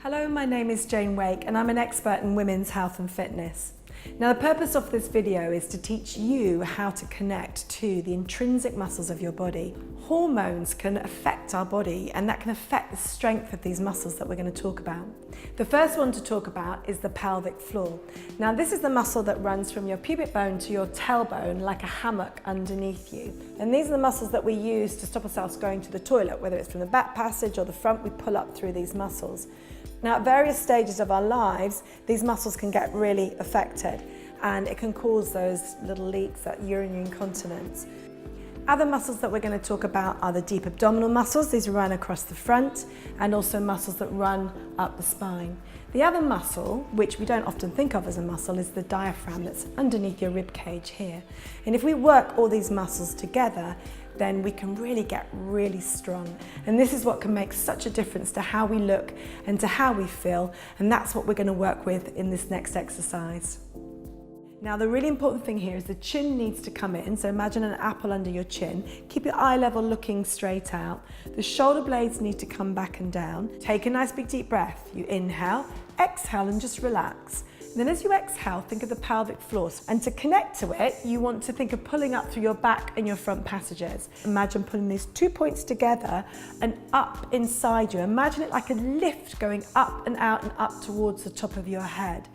Hello, my name is Jane Wake and I'm an expert in women's health and fitness. Now the purpose of this video is to teach you how to connect to the intrinsic muscles of your body. Hormones can affect our body and that can affect the strength of these muscles that we're going to talk about. The first one to talk about is the pelvic floor. Now this is the muscle that runs from your pubic bone to your tailbone like a hammock underneath you. And these are the muscles that we use to stop ourselves going to the toilet, whether it's from the back passage or the front, we pull up through these muscles. Now at various stages of our lives, these muscles can get really affected and it can cause those little leaks, that urinary incontinence. Other muscles that we're going to talk about are the deep abdominal muscles. These run across the front, and also muscles that run up the spine. The other muscle, which we don't often think of as a muscle, is the diaphragm that's underneath your rib cage here. And if we work all these muscles together, then we can really get really strong. And this is what can make such a difference to how we look and to how we feel. And that's what we're going to work with in this next exercise. Now the really important thing here is the chin needs to come in, so imagine an apple under your chin. Keep your eye level looking straight out. The shoulder blades need to come back and down. Take a nice big deep breath. You inhale, exhale and just relax. And then as you exhale, think of the pelvic floor. And to connect to it, you want to think of pulling up through your back and your front passages. Imagine pulling these 2 points together and up inside you. Imagine it like a lift going up and out and up towards the top of your head.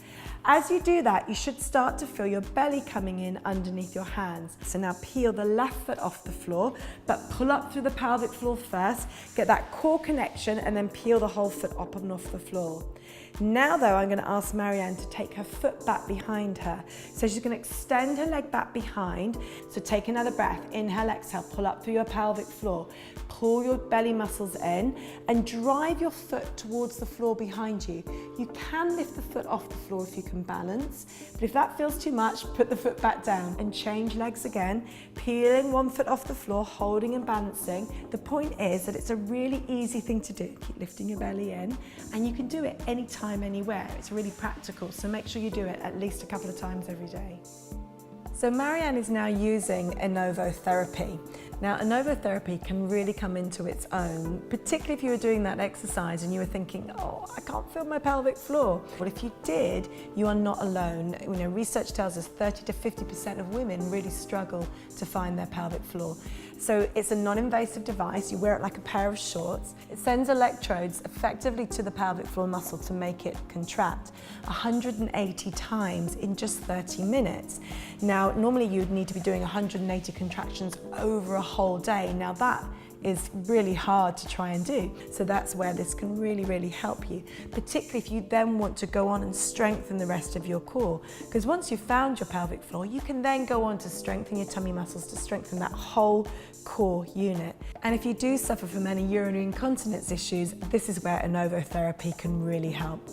As you do that, you should start to feel your belly coming in underneath your hands. So now peel the left foot off the floor, but pull up through the pelvic floor first, get that core connection, and then peel the whole foot up and off the floor. Now though, I'm going to ask Marianne to take her foot back behind her. So she's going to extend her leg back behind. So take another breath, inhale, exhale, pull up through your pelvic floor. Pull your belly muscles in and drive your foot towards the floor behind you. You can lift the foot off the floor if you can balance, but if that feels too much, put the foot back down and change legs again, peeling one foot off the floor, holding and balancing. The point is that it's a really easy thing to do. Keep lifting your belly in, and you can do it anytime, anywhere. It's really practical, so make sure you do it at least a couple of times every day. So Marianne is now using Innovo therapy. Now Innovo therapy can really come into its own, particularly if you were doing that exercise and you were thinking, oh, I can't feel my pelvic floor. Well, if you did, you are not alone. You know, research tells us 30 to 50% of women really struggle to find their pelvic floor. So it's a non-invasive device. You wear it like a pair of shorts. It sends electrodes effectively to the pelvic floor muscle to make it contract 180 times in just 30 minutes. Now, normally you'd need to be doing 180 contractions over a whole day. Now that is really hard to try and do. So that's where this can really, really help you, particularly if you then want to go on and strengthen the rest of your core. Because once you've found your pelvic floor, you can then go on to strengthen your tummy muscles to strengthen that whole core unit. And if you do suffer from any urinary incontinence issues, this is where Innovo therapy can really help.